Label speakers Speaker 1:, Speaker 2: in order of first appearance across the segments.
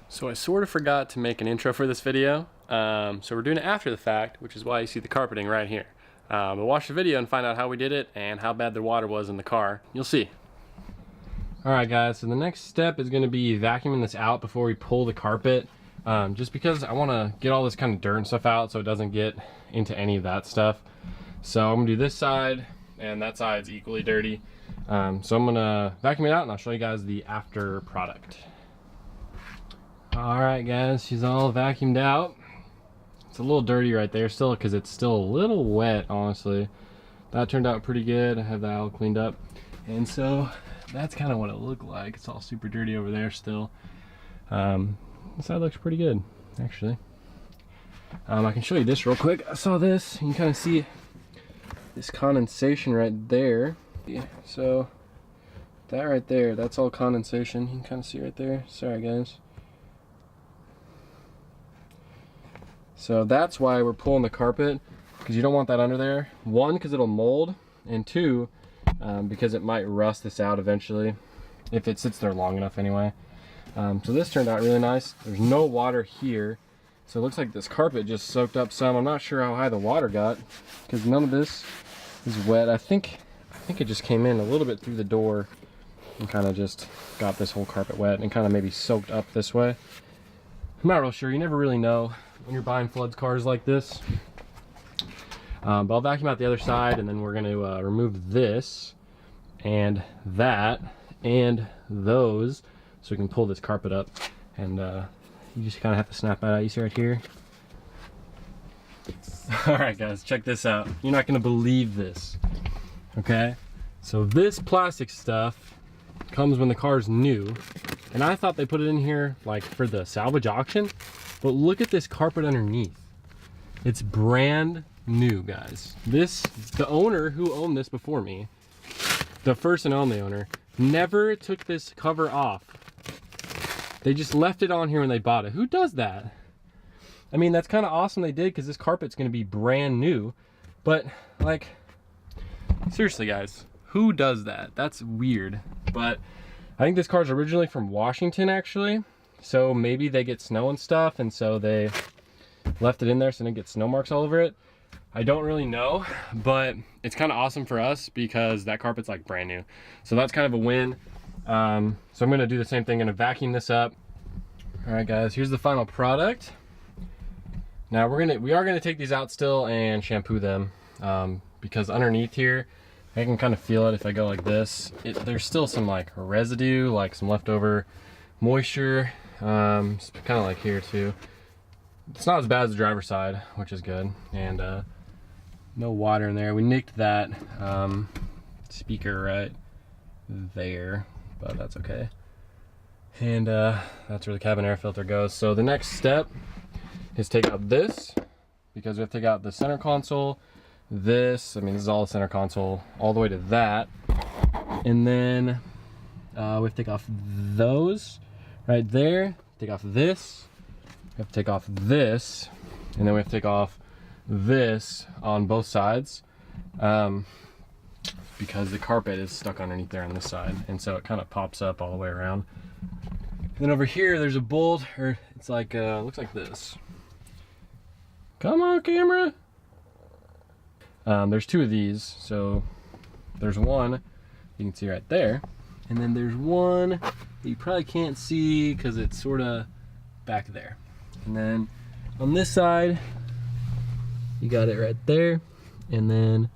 Speaker 1: So I sort of forgot to make an intro for this video, so we're doing it after the fact, which is why you see the carpeting right here. But watch the video and find out how we did it and how bad the water was in the car. You'll see. Alright guys, so the next step is going to be vacuuming this out before we pull the carpet, just because I want to get all this kind of dirt and stuff out so it doesn't get into any of that stuff. So I'm going to do this side, and that side's equally dirty. So I'm going to vacuum it out and I'll show you guys the after product. Alright guys, she's all vacuumed out. It's a little dirty right there still because it's still a little wet, honestly. That turned out pretty good. I have that all cleaned up. And so that's kind of what it looked like. It's all super dirty over there still. This side looks pretty good, actually. I can show you this real quick. I saw this. You can kind of see this condensation right there. Yeah, so that right there, that's all condensation. You can kind of see right there. Sorry guys. So that's why we're pulling the carpet, because you don't want that under there. One, because it'll mold, and two, because it might rust this out eventually, if it sits there long enough anyway. So this turned out really nice. There's no water here, so it looks like this carpet just soaked up some. I'm not sure how high the water got, because none of this is wet. I think it just came in a little bit through the door and kind of just got this whole carpet wet and kind of maybe soaked up this way. I'm not real sure. You never really know when you're buying floods cars like this. But I'll vacuum out the other side, and then we're going to remove this and that and those so we can pull this carpet up. And you just kind of have to snap that out. You see right here? Alright guys, check this out. You're not going to believe this. Okay? So this plastic stuff comes when the car's new. And I thought they put it in here like for the salvage auction. But look at this carpet underneath. It's brand new, guys. The owner who owned this before me, the first and only owner, never took this cover off. They just left it on here when they bought it. Who does that? I mean, that's kind of awesome they did, because this carpet's going to be brand new. But, like, seriously, guys, who does that? That's weird. But I think this car's originally from Washington, actually. So maybe they get snow and stuff, and so they left it in there so they didn't get snow marks all over it. I don't really know, but it's kind of awesome for us because that carpet's like brand new. So that's kind of a win. So I'm going to do the same thing. I'm going to vacuum this up. All right, guys, here's the final product. Now we are gonna take these out still and shampoo them, because underneath here, I can kind of feel it if I go like this. There's still some like residue, like some leftover moisture. It's kind of like here too. It's not as bad as the driver's side, which is good. And no water in there. We nicked that speaker right there, but that's okay. And that's where the cabin air filter goes. So the next step is take out this, because we have to take out the center console. This is all the center console all the way to that. And then we have to take off those right there, take off this, we have to take off this, and then we have to take off this on both sides, because the carpet is stuck underneath there on this side, and so it kind of pops up all the way around. And then over here there's a bolt, or it's like looks like this. Come on, camera. There's two of these, so there's one you can see right there, and then there's one that you probably can't see because it's sort of back there. And then on this side, you got it right there, and then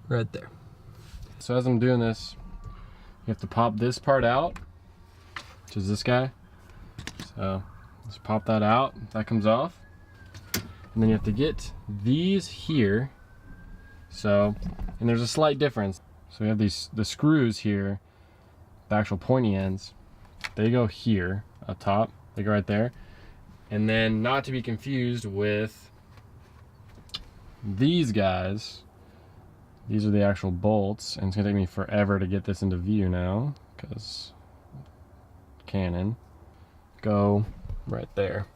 Speaker 1: right there. So as I'm doing this, you have to pop this part out, which is this guy. So just pop that out, that comes off. And then you have to get these here. So, and there's a slight difference. So we have the screws here, the actual pointy ends. They go here, up top. They go right there. And then not to be confused with these guys. These are the actual bolts. And it's gonna take me forever to get this into view now, because Canon. Go right there,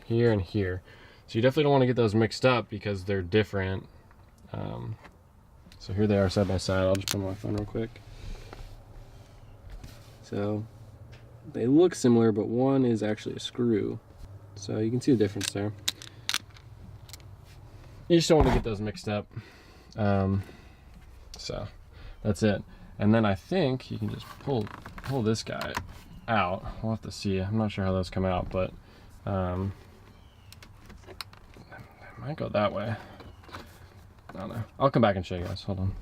Speaker 1: here and here. So you definitely don't want to get those mixed up because they're different. So here they are side by side. I'll just put on my phone real quick. So they look similar, but one is actually a screw. So you can see the difference there. You just don't want to get those mixed up. So that's it. And then I think you can just pull this guy out. We'll have to see. I'm not sure how those come out, but I might go that way. I don't know. I'll come back and show you guys. Hold on.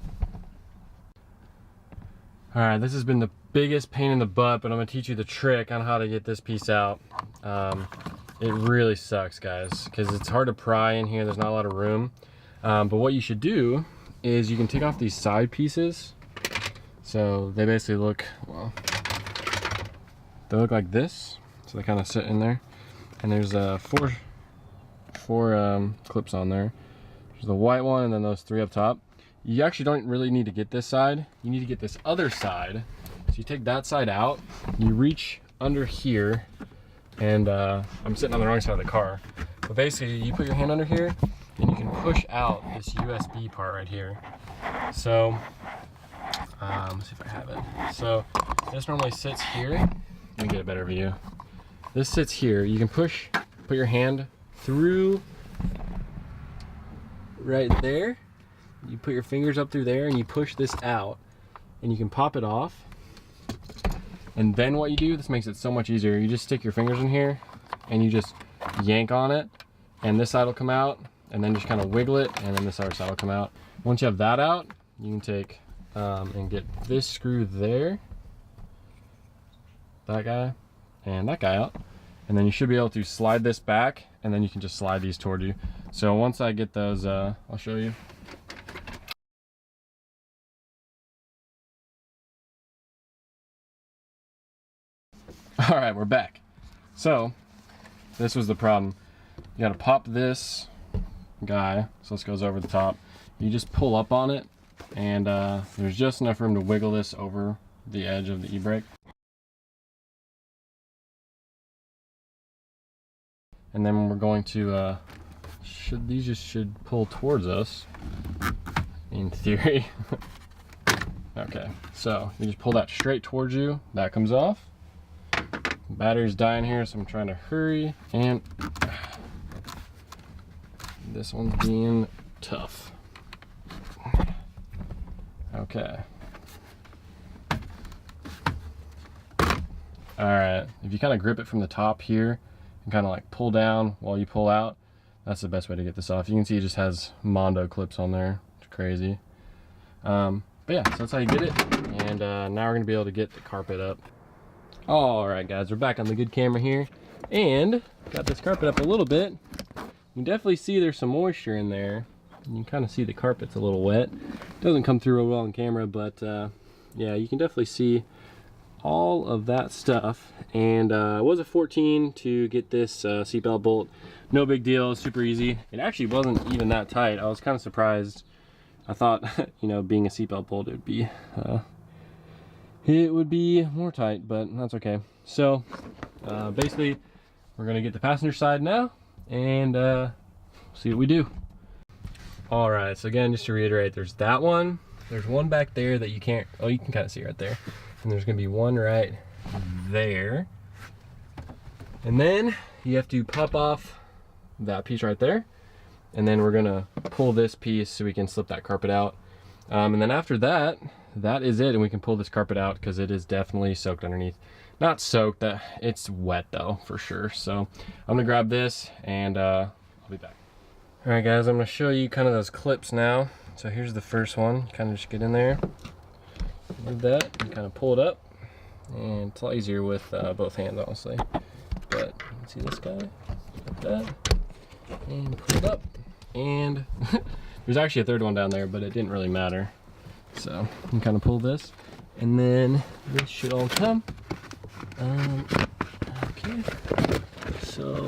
Speaker 1: All right, this has been the biggest pain in the butt, but I'm gonna teach you the trick on how to get this piece out. It really sucks, guys, because it's hard to pry in here. There's not a lot of room. But what you should do is you can take off these side pieces. So they basically look, well, they look like this. So they kind of sit in there. And there's four clips on there. There's the white one and then those three up top. You actually don't really need to get this side. You need to get this other side. So you take that side out, you reach under here, and I'm sitting on the wrong side of the car. But basically you put your hand under here and you can push out this USB part right here. So, let's see if I have it. So this normally sits here. Let me get a better view. This sits here. You can put your hand through right there. You put your fingers up through there and you push this out and you can pop it off. And then what you do, this makes it so much easier. You just stick your fingers in here and you just yank on it and this side will come out, and then just kind of wiggle it and then this other side will come out. Once you have that out, you can take and get this screw there, that guy, and that guy out. And then you should be able to slide this back and then you can just slide these toward you. So once I get those, I'll show you. All right, we're back. So this was the problem. You gotta pop this guy, so this goes over the top. You just pull up on it, and there's just enough room to wiggle this over the edge of the e-brake. And then we're going to, these just should pull towards us, in theory. Okay, so you just pull that straight towards you, that comes off. Battery's dying here, so I'm trying to hurry, and this one's being tough. Okay. All right, if you kind of grip it from the top here and kind of like pull down while you pull out, that's the best way to get this off. You can see it just has Mondo clips on there. It's crazy. But yeah, so that's how you get it. And now we're gonna be able to get the carpet up. All right, guys, we're back on the good camera here, and got this carpet up a little bit. You can definitely see there's some moisture in there. You can kind of see the carpet's a little wet. Doesn't come through real well on camera, but yeah, you can definitely see all of that stuff. And it was a 14 to get this seatbelt bolt. No big deal, super easy. It actually wasn't even that tight. I was kind of surprised. I thought, you know, being a seatbelt bolt, it would be more tight, but that's okay. So basically we're gonna get the passenger side now and see what we do. All right, so again, just to reiterate, there's that one, there's one back there that you can't, oh, you can kind of see right there, and there's gonna be one right there, and then you have to pop off that piece right there, and then we're gonna pull this piece so we can slip that carpet out, and then after that, that is it, and we can pull this carpet out because it is definitely soaked underneath. Not soaked, it's wet though, for sure. So I'm gonna grab this and I'll be back. All right, guys, I'm gonna show you kind of those clips now. So here's the first one. Kind of just get in there, do that, and kind of pull it up. And it's a lot easier with both hands, honestly. But you can see this guy, like that, and pull it up. And there's actually a third one down there, but it didn't really matter. So you can kind of pull this, and then this should all come. Okay, so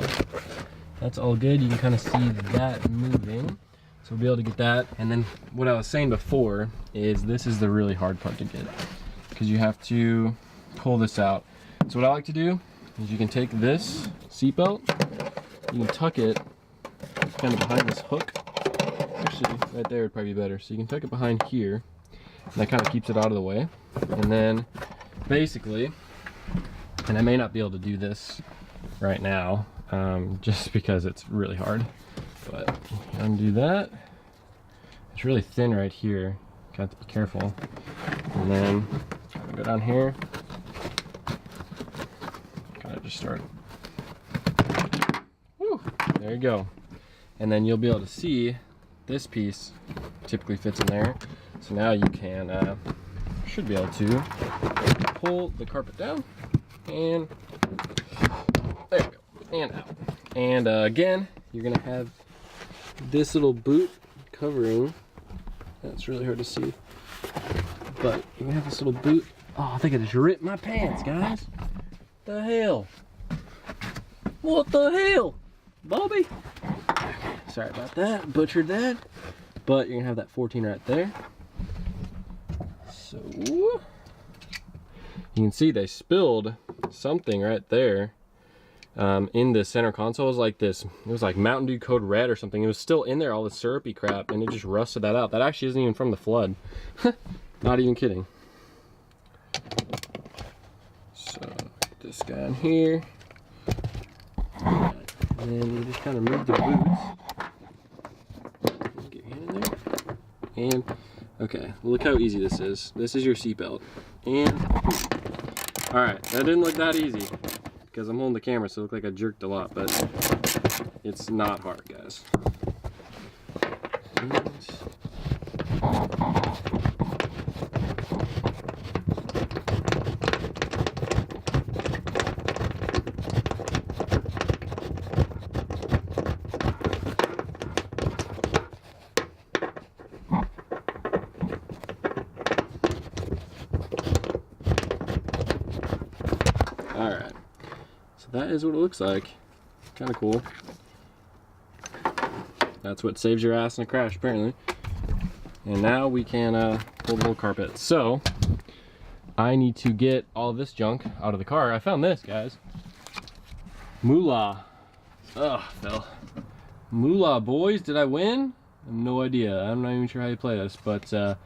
Speaker 1: that's all good. You can kind of see that moving, so we'll be able to get that. And then what I was saying before is this is the really hard part to get, because you have to pull this out. So what I like to do is you can take this seatbelt, you can tuck it kind of behind this hook. Actually, right there would probably be better. So you can tuck it behind here, and that kind of keeps it out of the way. And then basically And I may not be able to do this right now, just because it's really hard. But undo that. It's really thin right here. Got to be careful. And then go down here. Gotta just start. Woo, there you go. And then you'll be able to see this piece typically fits in there. So now you can, should be able to pull the carpet down and there we go, and out. And again, you're gonna have this little boot covering. That's really hard to see, but you're gonna have this little boot. Oh, I think I just ripped my pants, guys. The hell? What the hell, Bobby? Sorry about that, butchered that. But you're gonna have that 14 right there. So you can see they spilled something right there in the center console. It was like this, it was like Mountain Dew Code Red or something. It was still in there, all the syrupy crap, and it just rusted that out. That actually isn't even from the flood. Not even kidding. So get this guy in here. And then you just kind of move the boots. Get your hand in there. And okay, look how easy this is. This is your seatbelt. And all right, that didn't look that easy because I'm holding the camera, so it looked like I jerked a lot, but it's not hard, guys. And alright, so that is what it looks like. Kind of cool. That's what saves your ass in a crash, apparently. And now we can pull the whole carpet. So, I need to get all this junk out of the car. I found this, guys. Moolah. Ugh, fell. Moolah, boys. Did I win? I have no idea. I'm not even sure how you play this, but it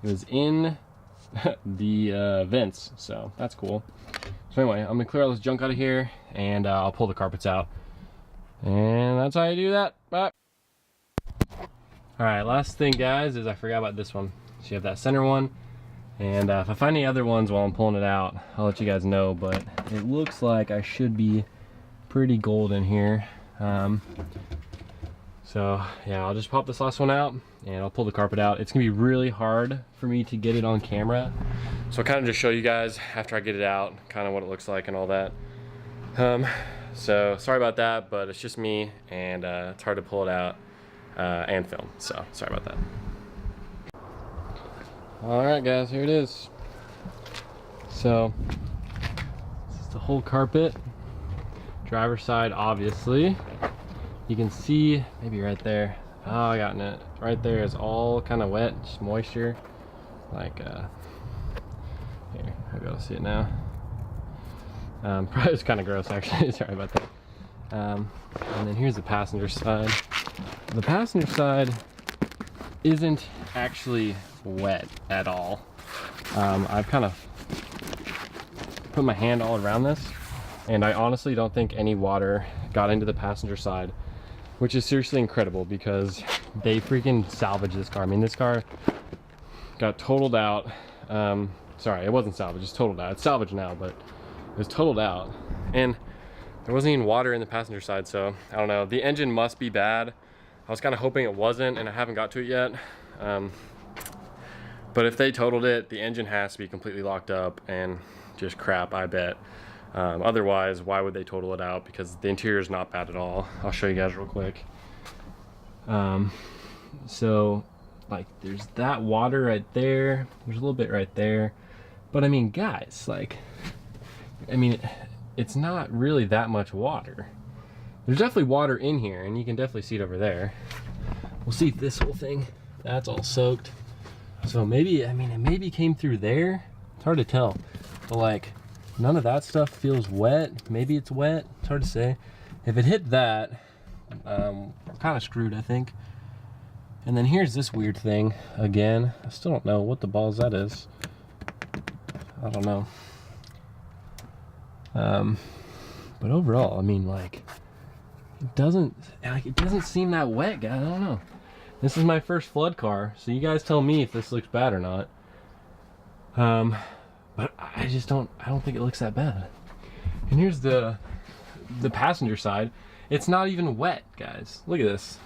Speaker 1: was in the vents, so that's cool. So anyway, I'm gonna clear all this junk out of here, and I'll pull the carpets out. And that's how you do that. Bye. Alright, last thing, guys, is I forgot about this one. So you have that center one, and if I find any other ones while I'm pulling it out, I'll let you guys know, but it looks like I should be pretty golden here. So yeah, I'll just pop this last one out and I'll pull the carpet out. It's gonna be really hard for me to get it on camera, so I'll kind of just show you guys after I get it out kind of what it looks like and all that. So sorry about that, but it's just me, and it's hard to pull it out and film, so sorry about that. All right, guys, here it is. So this is the whole carpet, driver's side, obviously. You can see maybe right there. Oh, I got it. Right there is all kind of wet, just moisture. Like here, I'll be able to see it now. Probably it's kind of gross, actually. Sorry about that. And then here's the passenger side. The passenger side isn't actually wet at all. I've kind of put my hand all around this, and I honestly don't think any water got into the passenger side, which is seriously incredible because they freaking salvaged this car. I mean, this car got totaled out. Sorry, it wasn't salvaged, it's totaled out. It's salvaged now, but it was totaled out. And there wasn't even water in the passenger side, so I don't know. The engine must be bad. I was kind of hoping it wasn't, and I haven't got to it yet. But if they totaled it, the engine has to be completely locked up and just crap, I bet. Otherwise, why would they total it out? Because the interior is not bad at all. I'll show you guys real quick. So like there's that water right there. There's a little bit right there. But I mean, guys, like, I mean, it's not really that much water. There's definitely water in here, and you can definitely see it over there. We'll see if this whole thing, that's all soaked. So maybe, I mean, it maybe came through there. It's hard to tell. But like, none of that stuff feels wet. Maybe it's wet. It's hard to say. If it hit that, we're kind of screwed, I think. And then here's this weird thing. Again, I still don't know what the balls that is. I don't know. But overall, I mean, like, it doesn't seem that wet, guys. I don't know. This is my first flood car, so you guys tell me if this looks bad or not. But I don't think it looks that bad. And here's the passenger side. It's not even wet, guys. Look at this.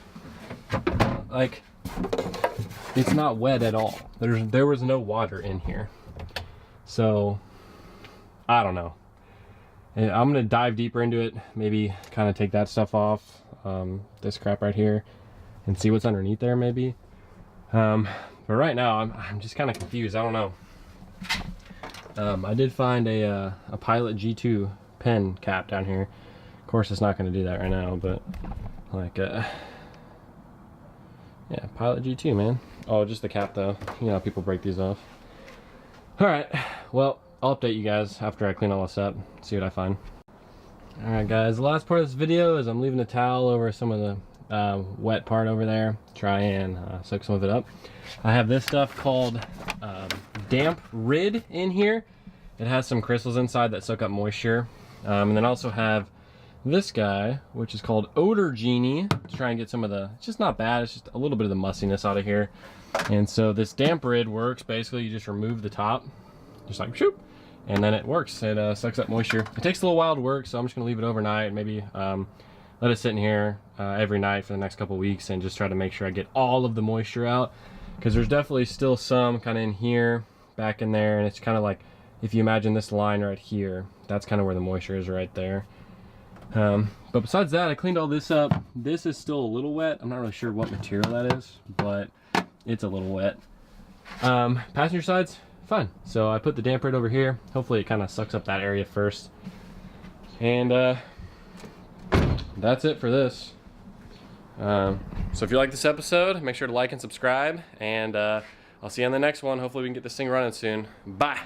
Speaker 1: Like, it's not wet at all. There was no water in here. So, I don't know. And I'm gonna dive deeper into it, maybe kind of take that stuff off, this crap right here, and see what's underneath there maybe. But right now I'm just kind of confused. I don't know. I did find a Pilot G2 pen cap down here. Of course it's not going to do that right now, but like yeah, Pilot G2, man. Oh, just the cap though. You know how people break these off. All right, well, I'll update you guys after I clean all this up, see what I find. All right, guys, the last part of this video is I'm leaving a towel over some of the wet part over there, try and soak some of it up. I have this stuff called BoatRZ in here. It has some crystals inside that soak up moisture, and then also have this guy, which is called Odor Genie, to try and get some of the, it's just not bad, it's just a little bit of the mustiness out of here. And so this BoatRZ works. Basically, you just remove the top, just like shoop, and then it works. It sucks up moisture. It takes a little while to work, so I'm just gonna leave it overnight, maybe let it sit in here every night for the next couple weeks and just try to make sure I get all of the moisture out, because there's definitely still some kind of in here, back in there, and it's kind of like, if you imagine this line right here, that's kind of where the moisture is right there. But besides that, I cleaned all this up. This is still a little wet. I'm not really sure what material that is, but it's a little wet. Passenger side's fine. So I put the BoatRZ over here. Hopefully it kind of sucks up that area first. And that's it for this. So if you like this episode, make sure to like and subscribe, and I'll see you on the next one. Hopefully we can get this thing running soon. Bye.